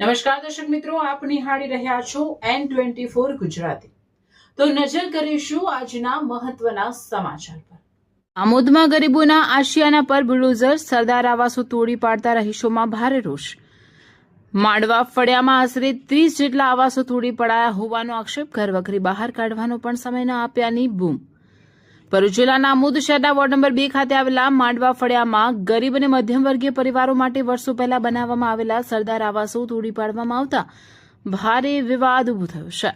નમસ્કાર દર્શક મિત્રો, આપ નિહાળી રહ્યા છો N24 ગુજરાતી। તો નજર કરીશું આજના મહત્વના સમાચાર પર। આમોદમાં ગરીબોના આશિયાના પર બુલડોઝર, સરદાર આવાસો તોડી પાડતા રહીશોમાં ભારે રોષ। માંડવા ફળિયામાં આશરે 30 જેટલા આવાસો તોડી પડાયા હોવાનો આક્ષેપ। ઘરવખરી બહાર કાઢવાનો પણ સમય ન આપ્યાની બૂમ। ભરૂચ જિલ્લાના આમોદ શહેરના વોર્ડ નંબર 2 ખાતે આવેલા માંડવા ફળિયામાં ગરીબ અને મધ્યમ વર્ગીય પરિવારો માટે વર્ષો પહેલા બનાવવામાં આવેલા સરદાર આવાસો તોડી પાડવામાં આવતા ભારે વિવાદ ઉભો થયો છે।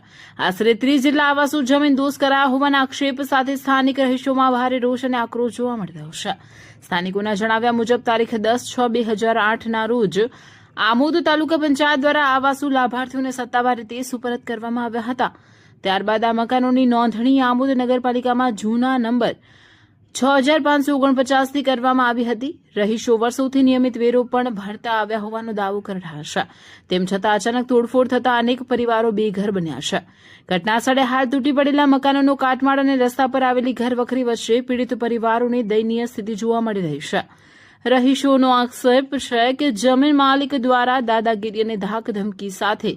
આશરે 30 જેટલા આવાસો જમીનદોસ્ત કરાયા હોવાના આક્ષેપ સાથે સ્થાનિક રહીશોમાં ભારે રોષ અને આક્રોશ જોવા મળી રહ્યો છે। સ્થાનિકોના જણાવ્યા મુજબ તારીખ 10/6/2008ના રોજ આમોદ તાલુકા પંચાયત દ્વારા આવાસો લાભાર્થીઓને સત્તાવાર રીતે સુપરત કરવામાં આવ્યા હતા। ત્યારબાદ આ મકાનોની નોંધણી આમોદ નગરપાલિકામાં જૂના નંબર 6549 થી કરવામાં આવી હતી। રહીશો વર્ષોથી નિયમિત વેરો પણ ભરતા આવ્યા હોવાનો દાવો કરી રહ્યા છે। તેમ છતાં અચાનક તોડફોડ થતા અનેક પરિવારો બેઘર બન્યા છે। ઘટના સ્થળે હાલ તૂટી પડેલા મકાનોનો કાટમાળ અને રસ્તા પર આવેલી ઘરવખરી વચ્ચે પીડિત પરિવારોની દયનીય સ્થિતિ જોવા મળી રહી છે। રહીશોનો આક્ષેપ છે કે જમીન માલિક દ્વારા દાદાગીરી અને ધાકધમકી સાથે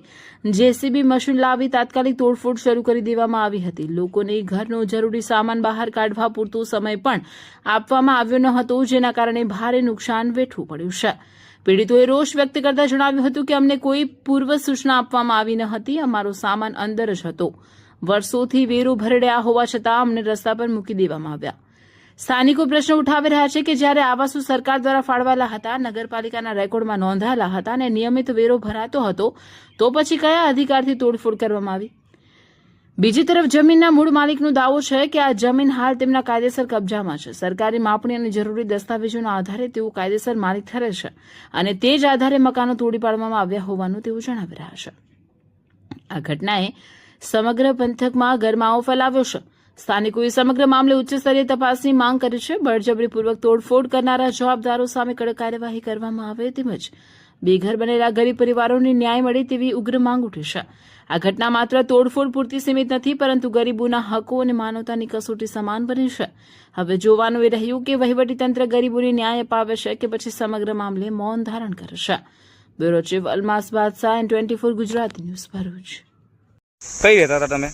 જેસીબી મશીન લાવી તાત્કાલિક તોડફોડ શરૂ કરી દેવામાં આવી હતી। લોકોને ઘરનો જરૂરી સામાન બહાર કાઢવા પૂરતો સમય પણ આપવામાં આવ્યો ન હતો, જેના કારણે ભારે નુકસાન વેઠવું પડ્યું છે। પીડિતોએ રોષ વ્યક્ત કરતા જણાવ્યું હતું કે અમને કોઈ પૂર્વ સૂચના આપવામાં આવી ન હતી। અમારો સામાન અંદર જ હતો। વર્ષોથી વેરો ભરડ્યા હોવા છતાં અમને રસ્તા પર મૂકી દેવામાં આવ્યા। સ્થાનિકો પ્રશ્ન ઉઠાવી રહ્યા છે કે જ્યારે આવાસો સરકાર દ્વારા ફાળવાયેલા હતા, નગરપાલિકાના રેકોર્ડમાં નોંધાયેલા હતા અને નિયમિત વેરો ભરાતો હતો, તો પછી કયા અધિકારથી તોડફોડ કરવામાં આવી? બીજી તરફ જમીનના મૂળ માલિકનો દાવો છે કે આ જમીન હાલ તેમના કાયદેસર કબજામાં છે। સરકારી માપણી અને જરૂરી દસ્તાવેજોના આધારે તેઓ કાયદેસર માલિક ઠરે છે અને તે જ આધારે મકાનો તોડી પાડવામાં આવ્યા હોવાનું તેઓ જણાવી રહ્યા છે। આ ઘટનાએ સમગ્ર પંથકમાં ગરમાવો ફેલાવ્યો છે। સ્થાનિકોએ સમગ્ર મામલે ઉચ્ચસ્તરીય તપાસની માંગ કરી છે। બળજબરીપૂર્વક તોડફોડ કરનારા જવાબદારો સામે કડક કાર્યવાહી કરવામાં આવે તેમજ બેઘર બનેલા ગરીબ પરિવારોને ન્યાય મળે તેવી ઉગ્ર માંગ ઉઠી છે। આ ઘટના માત્ર તોડફોડ પૂરતી સીમિત નથી, પરંતુ ગરીબોના હકો અને માનવતાની કસોટી સમાન બની છે। હવે જોવાનું એ રહ્યું કે વહીવટીતંત્ર ગરીબોને ન્યાય અપાવે છે કે પછી સમગ્ર મામલે મૌન ધારણ કરે છે। બ્યુરો ચીફ અલમાસ બાદશાહ, N24 ગુજરાતી ન્યૂઝ, ભરૂચ। કઈ રહેતા હતા તમે?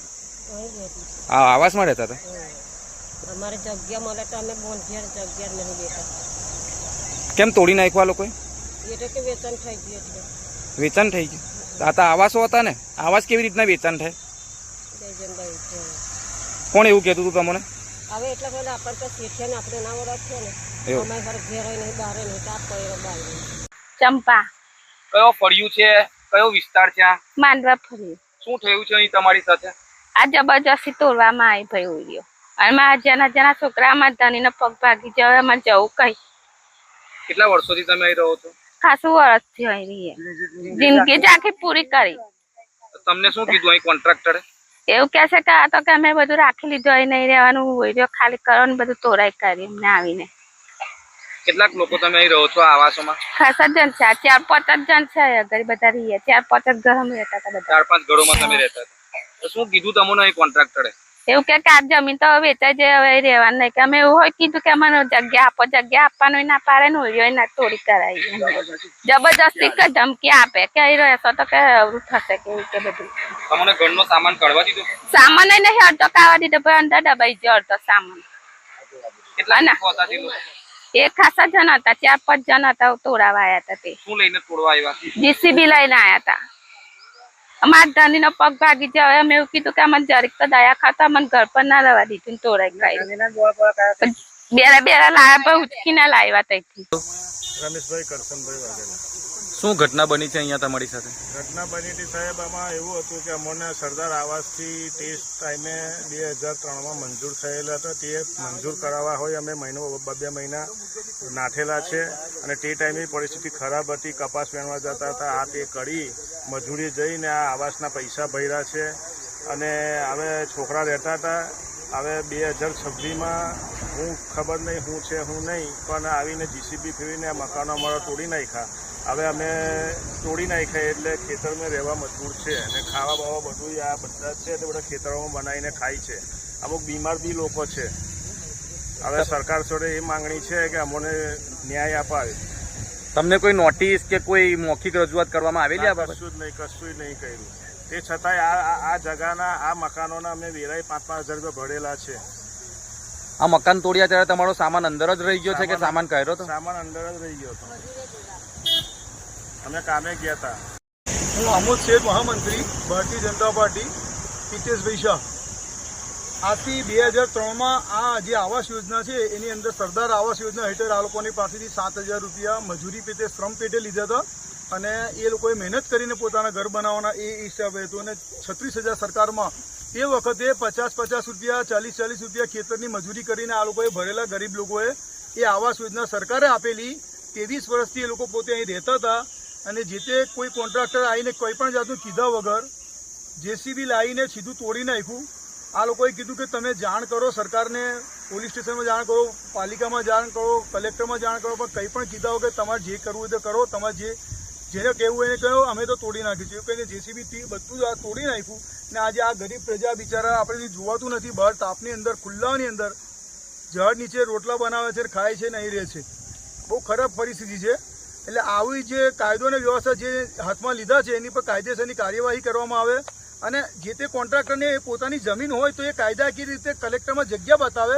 આવાસમાં રહેતા હતા? અમારે જગ્યા મળે તો અમે બોંધ્યા જગ્યા નહીં લેતા। કેમ તોડી નાખ્યા લોકોએ? એટલે કે વેચાણ થઈ ગયું એટલે વેચાણ થઈ ગયું? આ તો આવાસો હતા ને, આવાસ કેવી રીતના વેચાણ થાય? કોણ એવું કહેતું હતું તમને? હવે એટલે પેલા આપણે તો શીખ્યા ને આપણે ના ઓળખ છે ને, અમે ઘર ઘેર નહીં બહાર નહીં તો આપ કોઈ બહાર ચંપા। કયો ફળિયું છે? કયો વિસ્તાર છે? માંડવા ફળિયું। શું થયું છે અહીં તમારી સાથે? આ જબરજસ્તી તોડવામાં આવી ભાઈ ઉડ્યો અને મારા જેના છોકરા અમારા ધણીનો પગ ભાગી જાય, અમારે જવું કઈ। કેટલા વર્ષોથી તમે અહીં રહો છો? ખાસું વર્ષથી અહીં રહીએ, જિંદગી જ આખી પૂરી કરી। તમને શું કીધું અહીં કોન્ટ્રાક્ટરે? એવું કે છે કે આ તો કે અમે બધું રાખી લીધું, અહીં નહીં રહેવાનું હોય, ખાલી કરો ને બધું તોડાઈ કરી અમને આવીને। કેટલાક લોકો તમે અહીં રહો છો આવાસોમાં? ખાસા જણ છે, 4-5 જણ છે ઘરે બધા રહીએ। 4-5 ઘરમાં રહેતા હતા બધા। 4-5 ઘરોમાં તમે રહેતા હતા? તો શું કીધું તમને અહીં કોન્ટ્રાક્ટરે? એવું કે આ જમીન તો વેચાઈ જાય, હવે રહેવાનું નહીં। કે અમે એવું હોય કીધું કે અમને જગ્યા આપો, જગ્યા આપવાનું ના પાડે ને હોય ના તોડી કરાવી, જબરજસ્તી કે ધમકી આપે કે અહીં રહેશો તો કે અવરું થશે કે એવું કે બધું। તમને ઘરનો સામાન કાઢવા દીધો? સામાન નહીં અડધો કાઢવા દીધો, ભાઈ અંદર દબાઈ ગયો અડધો સામાન। કેટલા લોકો હતા તે લોકો? એ ખાસા જણ હતા, 4-5 જણ હતા તોડાવા આવ્યા હતા। તે શું લઈને તોડવા આવ્યા? જીસીબી લઈને આવ્યા હતા। અમારા ધણીનો પગ ભાગી જાય, અમે એવું કીધું કે અમને જરીક તો દયા ખાતા અમને ઘર પર ના લેવા દીધું, તોડાઈ ગઈ। બેરા લાવ્યા ભાઈ ઉચકીને લાવ્યા ત્યાંથી। રમેશભાઈ કરશનભાઈ વાઘેલા। શું ઘટના બની છે અહીંયા તમારી સાથે? ઘટના બની હતી સાહેબ, આમાં એવું હતું કે અમને સરદાર આવાસથી ટેસ્ટ ટાઈમે 2003માં મંજૂર થયેલા હતા। તે મંજૂર કરાવવા હોય અમે 2 મહિના નાઠેલા છે અને તે ટાઈમે પરિસ્થિતિ ખરાબ હતી, કપાસ વેણવા જતા હતા। આ તે કરી મજૂરી જઈને આ આવાસના પૈસા ભર્યા છે અને હવે છોકરા રહેતા હતા। હવે 2026માં હું ખબર નહીં શું છે શું નહીં, પણ આવીને જીસીબી ફેરવીને આ મકાનો અમારા તોડી નાખ્યા। હવે અમે તોડી નાખ્યા એટલે ખેતરમાં રહેવા મજબૂર છે અને ખાવા બાવા બધું આ બધા છે તે બધા ખેતરોમાં બનાવીને ખાય છે। અમુક બીમાર બી લોકો છે। હવે સરકાર જોડે એ માંગણી છે કે અમને ન્યાય અપાવે। તમને કોઈ નોટિસ કે કોઈ મૌખિક રજૂઆત કરવામાં આવેલી આ બાબત? કશું જ નહીં કર્યું. તે છતાંય આ જગાના આ મકાનોના અમે વેરાય 5,000 રૂપિયા ભરેલા છે. આ મકાન તોડ્યા ત્યારે તમારો સામાન અંદર જ રહી ગયો છે કે સામાન કાઢ્યો હતો? સામાન અંદર જ રહી ગયો હતો. અમે કામે ગયા હતા. હું આમોદ શેઠ મહામંત્રી ભારતીય જનતા પાર્ટી હિતેશભાઈ શાહ. આજથી 2003માં આ જે આવાસ યોજના છે એની અંદર સરદાર આવાસ યોજના હેઠળ આ લોકોની પાસેથી 7,000 રૂપિયા મજૂરી પેટે શ્રમ પેટે લીધા હતા અને એ લોકોએ મહેનત કરીને પોતાના ઘર બનાવવાના એ હિસાબે હતું અને 36,000 સરકારમાં એ વખતે 50 રૂપિયા 40 રૂપિયા ખેતરની મજૂરી કરીને આ લોકોએ ભરેલા ગરીબ લોકોએ એ આવાસ યોજના સરકારે આપેલી. 23 વર્ષથી એ લોકો પોતે અહીં રહેતા હતા અને જે તે કોઈ કોન્ટ્રાક્ટર આવીને કોઈ પણ જાતનું કીધા વગર જેસીબી લાવીને સીધું તોડી નાખ્યું. આ લોકોએ કીધું કે તમે જાણ કરો સરકારને, પોલીસ સ્ટેશનમાં જાણ કરો, પાલિકામાં જાણ કરો, કલેક્ટરમાં જાણ કરો, પણ કંઈ પણ કીધા વગર તમારે જે કરવું હોય તો કરો, તમારે જેને કહેવું એને કહો, અમે તો તોડી નાખીશું. એવું કહીને જેસીબીથી બધું જ આ તોડી નાખ્યું ને આજે આ ગરીબ પ્રજા બિચારા આપણે જોવાતું નથી, બહાર તાપની અંદર ખુલ્લાની અંદર ઝાડ નીચે રોટલા બનાવે છે, ખાય છે, નહીં રહે છે. બહુ ખરાબ પરિસ્થિતિ છે. એટલે આવી જે કાયદો અને વ્યવસ્થા જે હાથમાં લીધા છે એની પર કાયદેસરની કાર્યવાહી કરવામાં આવે અને જે તે કોન્ટ્રાક્ટરને પોતાની જમીન હોય તો એ કાયદાકીય રીતે કલેક્ટરમાં જગ્યા બતાવે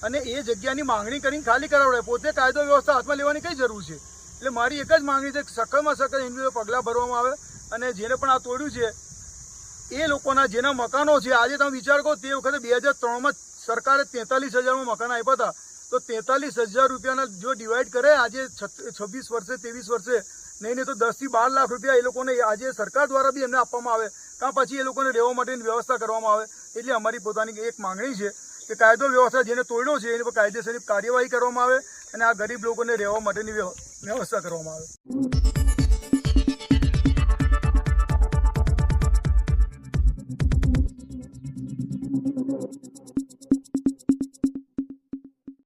અને એ જગ્યાની માંગણી કરીને ખાલી કરાવડે. પોતે કાયદો વ્યવસ્થા હાથમાં લેવાની કઈ જરૂર છે? એટલે મારી એક જ માંગણી છે કે સખતમાં સખત એની પગલાં ભરવામાં આવે અને જેને પણ આ તોડ્યું છે એ લોકોના જેના મકાનો છે, આજે તમે વિચાર કરો તે વખતે 2003માં સરકારે 43,000માં મકાન આપ્યા હતા, તો 43,000 રૂપિયાના જો ડિવાઈડ કરે આજે 26 વર્ષે 23 વર્ષે નહીં તો 10 થી 12 લાખ રૂપિયા એ લોકોને આજે સરકાર દ્વારા બી એમને આપવામાં આવે, કાં પછી એ લોકોને રહેવા માટેની વ્યવસ્થા કરવામાં આવે. એટલે અમારી પોતાની એક માંગણી છે કે કાયદો વ્યવસ્થા જેને તોડ્યો છે એની પર કાયદેસરની કાર્યવાહી કરવામાં આવે અને આ ગરીબ લોકોને રહેવા માટેની વ્યવસ્થા કરવામાં આવે.